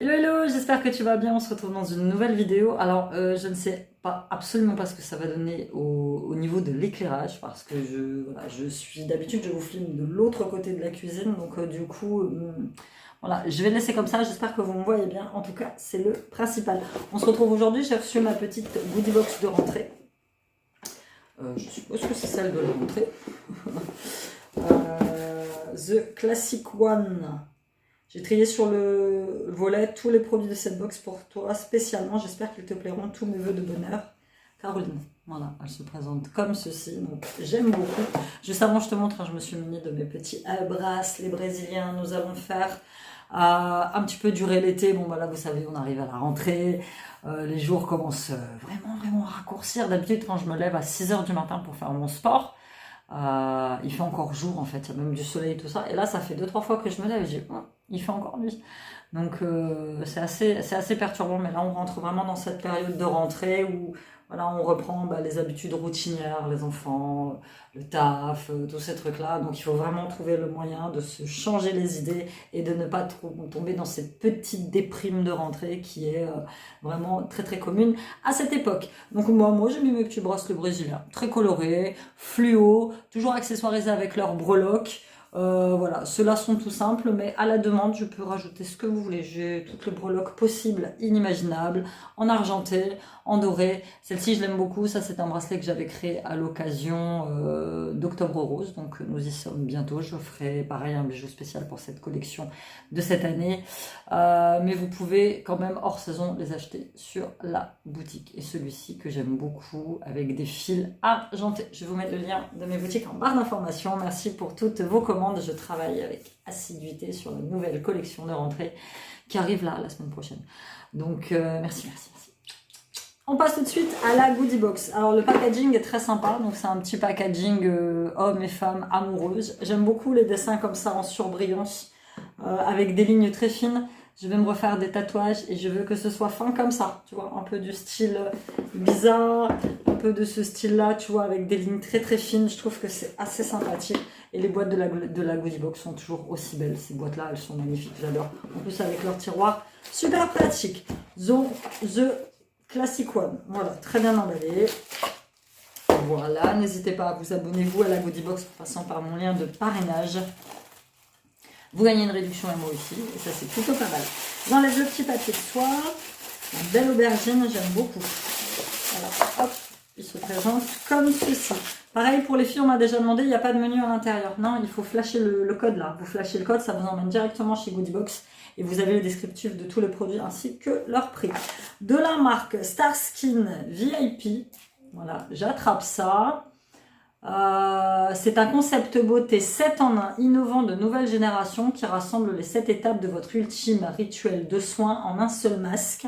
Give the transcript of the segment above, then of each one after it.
Hello hello, j'espère que tu vas bien, on se retrouve dans une nouvelle vidéo. Alors je ne sais pas absolument pas ce que ça va donner au niveau de l'éclairage parce que je suis d'habitude je vous filme de l'autre côté de la cuisine donc du coup voilà, je vais laisser comme ça, j'espère que vous me voyez bien, en tout cas c'est le principal. On se retrouve aujourd'hui, j'ai reçu ma petite goodie box de rentrée. Je suppose que c'est celle de la rentrée. The Classic One. J'ai trié sur le volet tous les produits de cette box pour toi spécialement. J'espère qu'ils te plairont. Tous mes voeux de bonheur. Caroline. Voilà, elle se présente comme ceci. Donc j'aime beaucoup. Juste avant, je te montre, hein, je me suis munie de mes petits bracelets brésiliens. Nous allons faire un petit peu durer l'été. Bon, bah là, vous savez, on arrive à la rentrée. Les jours commencent vraiment à raccourcir. D'habitude, quand je me lève à 6 h du matin pour faire mon sport, il fait encore jour en fait, il y a même du soleil et tout ça. Et là, ça fait 2-3 fois que je me lève et j'ai il fait encore nuit. Donc c'est assez perturbant. Mais là, on rentre vraiment dans cette période de rentrée où voilà, on reprend les habitudes routinières, les enfants, le taf, tous ces trucs-là. Donc il faut vraiment trouver le moyen de se changer les idées et de ne pas trop tomber dans cette petite déprime de rentrée qui est vraiment très commune à cette époque. Donc moi j'ai mis mes petits bracelets brésiliens, très colorés, fluo, toujours accessoirisés avec leur breloque. Voilà, ceux-là sont tout simples, mais à la demande, je peux rajouter ce que vous voulez. J'ai toutes les breloques possibles, inimaginables, en argenté, en doré. Celle-ci, je l'aime beaucoup. Ça, c'est un bracelet que j'avais créé à l'occasion d'Octobre Rose. Donc, nous y sommes bientôt. Je ferai pareil un bijou spécial pour cette collection de cette année. Mais vous pouvez quand même, hors saison, les acheter sur la boutique. Et celui-ci que j'aime beaucoup, avec des fils argentés. Je vais vous mettre le lien de mes boutiques en barre d'informations. Merci pour toutes vos commandes. Je travaille avec assiduité sur la nouvelle collection de rentrée qui arrive là la semaine prochaine. Donc merci. On passe tout de suite à la goodie box. Alors le packaging est très sympa, donc c'est un petit packaging hommes et femmes amoureuses. J'aime beaucoup les dessins comme ça en surbrillance, avec des lignes très fines. Je vais me refaire des tatouages et je veux que ce soit fin comme ça, tu vois, un peu du style bizarre, un peu de ce style-là, tu vois, avec des lignes très fines. Je trouve que c'est assez sympathique. Et les boîtes de la goodie box sont toujours aussi belles. Ces boîtes-là, elles sont magnifiques, j'adore. En plus, avec leur tiroir, super pratique. The Classic One, voilà, très bien emballé. Voilà, n'hésitez pas à vous abonner, vous, à la goodie box en passant par mon lien de parrainage. Vous gagnez une réduction et moi aussi, et ça c'est plutôt pas mal. J'enlève le petit papier de soie, la belle aubergine, j'aime beaucoup. Voilà, hop, il se présente comme ceci. Pareil pour les filles, on m'a déjà demandé, il n'y a pas de menu à l'intérieur. Non, il faut flasher le code là. Vous flashez le code, ça vous emmène directement chez Goodiebox. Et vous avez le descriptif de tous les produits ainsi que leur prix. De la marque Starskin VIP, voilà, j'attrape ça. C'est un concept beauté 7 en 1 innovant de nouvelle génération qui rassemble les 7 étapes de votre ultime rituel de soins en un seul masque.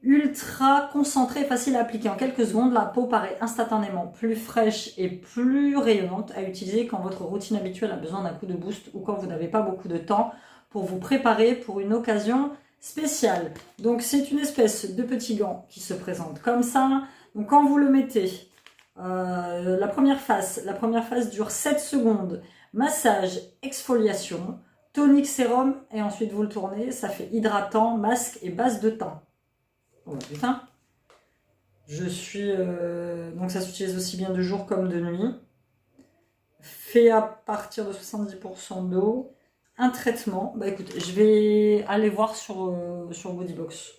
Ultra concentré et facile à appliquer. En quelques secondes, la peau paraît instantanément plus fraîche et plus rayonnante à utiliser quand votre routine habituelle a besoin d'un coup de boost ou quand vous n'avez pas beaucoup de temps pour vous préparer pour une occasion spéciale. Donc c'est une espèce de petit gant qui se présente comme ça. Donc quand vous le mettez, la première phase dure 7 secondes. Massage, exfoliation, tonique sérum et ensuite vous le tournez. Ça fait hydratant, masque et base de teint. Oh putain. Donc ça s'utilise aussi bien de jour comme de nuit. Fait à partir de 70% d'eau. Un traitement. Bah écoute, je vais aller voir sur Goodiebox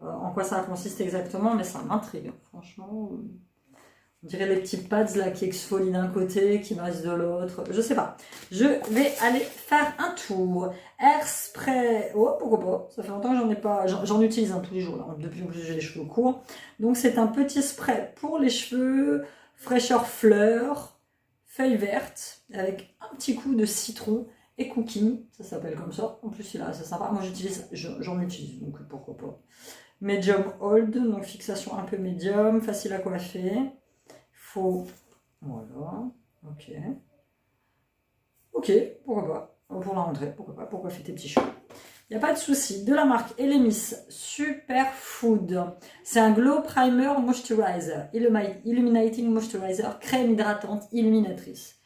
en quoi ça consiste exactement, mais ça m'intrigue. Franchement, on dirait les petits pads là qui exfolient d'un côté, qui massent de l'autre. Je sais pas. Je vais aller faire un tour. Airspray. Oh, pourquoi pas. Ça fait longtemps que j'en ai pas. J'en utilise tous les jours là, depuis que j'ai les cheveux courts. Donc c'est un petit spray pour les cheveux. Fraîcheur fleur. Feuille verte. Avec un petit coup de citron. Et cooking, ça s'appelle comme ça. En plus, il est assez sympa. Moi, j'en utilise, donc pourquoi pas. Medium hold, donc fixation un peu médium, facile à coiffer. Voilà, ok. Ok, pourquoi pas. Pour la rentrée, pourquoi pas. Pour coiffer tes petits cheveux. Il n'y a pas de souci. De la marque Elemis Superfood. C'est un Glow Primer Moisturizer. Illuminating Moisturizer, crème hydratante illuminatrice.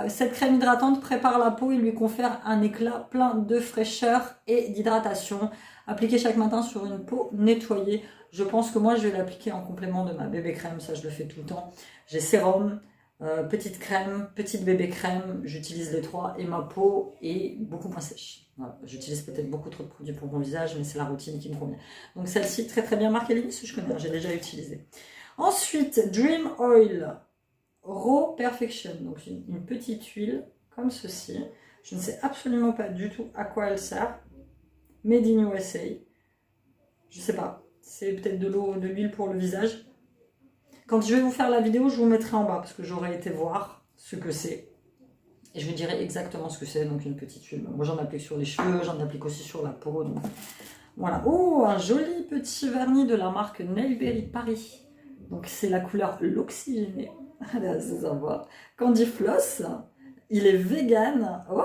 Cette crème hydratante prépare la peau et lui confère un éclat plein de fraîcheur et d'hydratation. Appliquée chaque matin sur une peau nettoyée. Je pense que moi, je vais l'appliquer en complément de ma bébé crème. Ça, je le fais tout le temps. J'ai sérum, petite crème, petite bébé crème. J'utilise les trois et ma peau est beaucoup moins sèche. Voilà. J'utilise peut-être beaucoup trop de produits pour mon visage, mais c'est la routine qui me convient. Donc celle-ci, très très bien. Marque Ellis, je connais, j'ai déjà utilisé. Ensuite, Dream Oil Raw Perfection. Donc une petite huile comme ceci. Je ne sais absolument pas du tout à quoi elle sert. Made in USA. Je sais pas. C'est peut-être de l'eau, de l'huile pour le visage. Quand je vais vous faire la vidéo, je vous mettrai en bas parce que j'aurais été voir ce que c'est. Et je vous dirai exactement ce que c'est. Donc une petite huile. Moi j'en applique sur les cheveux, j'en applique aussi sur la peau. Donc voilà. Oh, un joli petit vernis de la marque Nailberry Paris. Donc c'est la couleur l'oxygéné. C'est sympa. Candy Floss. Il est vegan. Oh,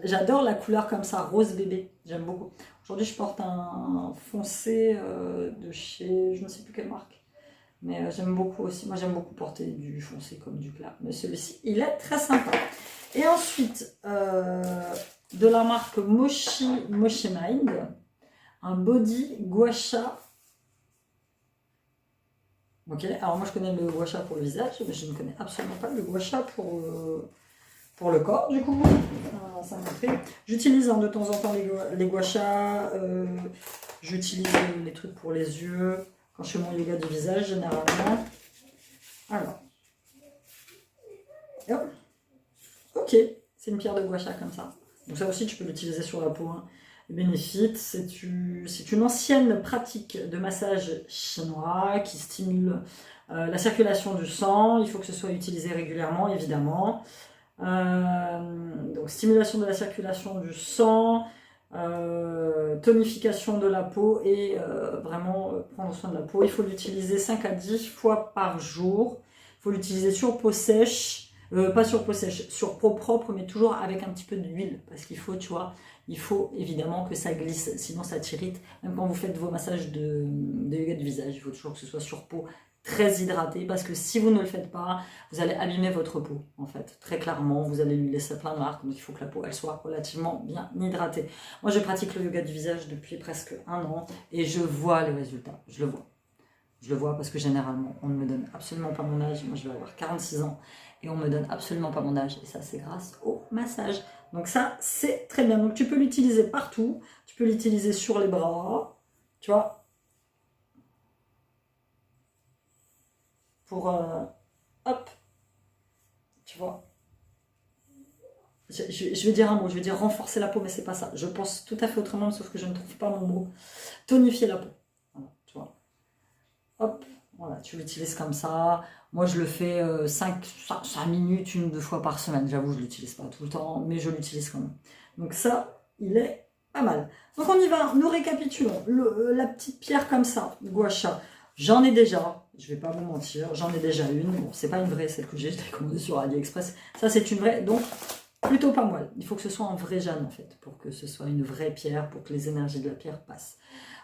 j'adore la couleur comme ça, rose bébé. J'aime beaucoup. Aujourd'hui, je porte un foncé de chez, je ne sais plus quelle marque. Mais j'aime beaucoup aussi. Moi, j'aime beaucoup porter du foncé comme du plat. Mais celui-ci, il est très sympa. Et ensuite, de la marque Mochi Mind, un body gua sha. Ok, alors moi, je connais le gua sha pour le visage, mais je ne connais absolument pas le gua sha pour le corps, du coup. Ça m'intrigue. J'utilise de temps en temps les gua sha, j'utilise les trucs pour les yeux, quand je fais mon yoga du visage, généralement. Alors. Hop. Ok, c'est une pierre de gua sha comme ça. Donc ça aussi, tu peux l'utiliser sur la peau. Hein. Benefit, c'est une ancienne pratique de massage chinois qui stimule la circulation du sang. Il faut que ce soit utilisé régulièrement, évidemment. Donc stimulation de la circulation du sang, tonification de la peau et vraiment prendre soin de la peau. Il faut l'utiliser 5 à 10 fois par jour. Il faut l'utiliser sur peau sèche, pas sur peau sèche, sur peau propre, mais toujours avec un petit peu d'huile, parce qu'il faut, tu vois, il faut évidemment que ça glisse, sinon ça t'irrite. Même quand vous faites vos massages de yoga du visage, il faut toujours que ce soit sur peau très hydratée, parce que si vous ne le faites pas, vous allez abîmer votre peau, en fait, très clairement, vous allez lui laisser plein de marques, donc il faut que la peau, elle soit relativement bien hydratée. Moi, je pratique le yoga du visage depuis presque 1 an, et je vois les résultats, je le vois. Je le vois parce que généralement, on ne me donne absolument pas mon âge, moi je vais avoir 46 ans, et on me donne absolument pas mon âge, et ça c'est grâce au massage. Donc ça, c'est très bien, donc tu peux l'utiliser partout, tu peux l'utiliser sur les bras, tu vois, pour, hop, tu vois, je vais dire un mot, je vais dire renforcer la peau, mais c'est pas ça. Je pense tout à fait autrement, sauf que je ne trouve pas mon mot. Tonifier la peau, voilà, tu vois. Hop, voilà, tu l'utilises comme ça. Moi, je le fais 5 minutes, 1 ou 2 fois par semaine. J'avoue, je ne l'utilise pas tout le temps, mais je l'utilise quand même. Donc ça, il est pas mal. Donc on y va, nous récapitulons. La petite pierre comme ça, gua sha. J'en ai déjà, je vais pas vous mentir, j'en ai déjà une. Bon, c'est pas une vraie, celle que j'ai commandée sur AliExpress. Ça, c'est une vraie, donc plutôt pas moelle. Il faut que ce soit un vrai jade, en fait, pour que ce soit une vraie pierre, pour que les énergies de la pierre passent.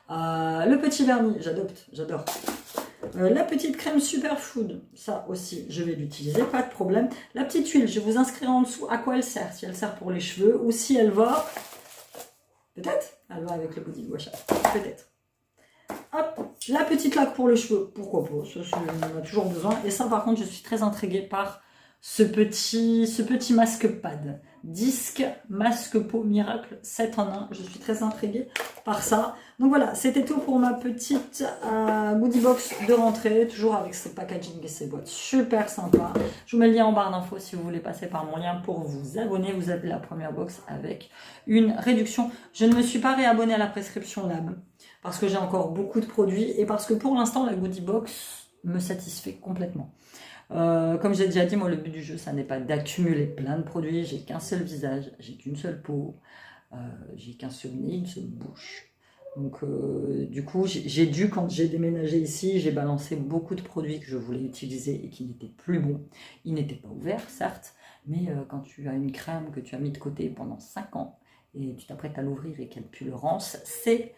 Le petit vernis, j'adore. La petite crème superfood, ça aussi, je vais l'utiliser, pas de problème. La petite huile, je vais vous inscrire en dessous à quoi elle sert. Si elle sert pour les cheveux ou si elle va... Peut-être elle va avec le body gua sha. Peut-être. Hop, la petite laque pour les cheveux, pourquoi pas, ça, on a toujours besoin. Et ça, par contre, je suis très intriguée par ce petit masque pad. Disque masque peau miracle 7 en 1. Je suis très intriguée par ça. Donc voilà, c'était tout pour ma petite goodie box de rentrée. Toujours avec ce packaging et ces boîtes super sympa. Je vous mets le lien en barre d'infos si vous voulez passer par mon lien pour vous abonner. Vous avez la première box avec une réduction. Je ne me suis pas réabonnée à la prescription Lab parce que j'ai encore beaucoup de produits et parce que pour l'instant la goodie box me satisfait complètement. Comme j'ai déjà dit, moi le but du jeu ça n'est pas d'accumuler plein de produits, j'ai qu'un seul visage, j'ai qu'une seule peau, j'ai qu'un seul nez, une seule bouche. Donc du coup j'ai dû, quand j'ai déménagé ici, j'ai balancé beaucoup de produits que je voulais utiliser et qui n'étaient plus bons. Ils n'étaient pas ouverts certes, mais quand tu as une crème que tu as mis de côté pendant 5 ans et tu t'apprêtes à l'ouvrir et qu'elle pue le rance, c'est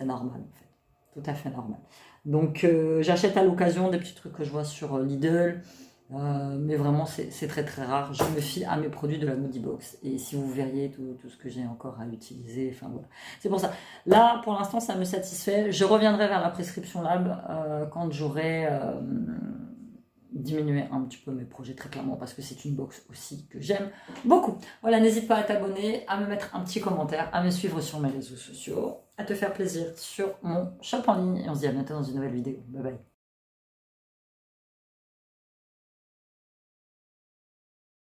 normal en fait, tout à fait normal. Donc j'achète à l'occasion des petits trucs que je vois sur Lidl, Mais vraiment, c'est très très rare. Je me fie à mes produits de la Moodibox. Et si vous verriez tout ce que j'ai encore à utiliser, enfin voilà. C'est pour ça. Là, pour l'instant, ça me satisfait. Je reviendrai vers la prescription lab quand j'aurai diminué un petit peu mes projets, très clairement, parce que c'est une box aussi que j'aime beaucoup. Voilà, n'hésite pas à t'abonner, à me mettre un petit commentaire, à me suivre sur mes réseaux sociaux, à te faire plaisir sur mon shop en ligne. Et on se dit à bientôt dans une nouvelle vidéo. Bye bye.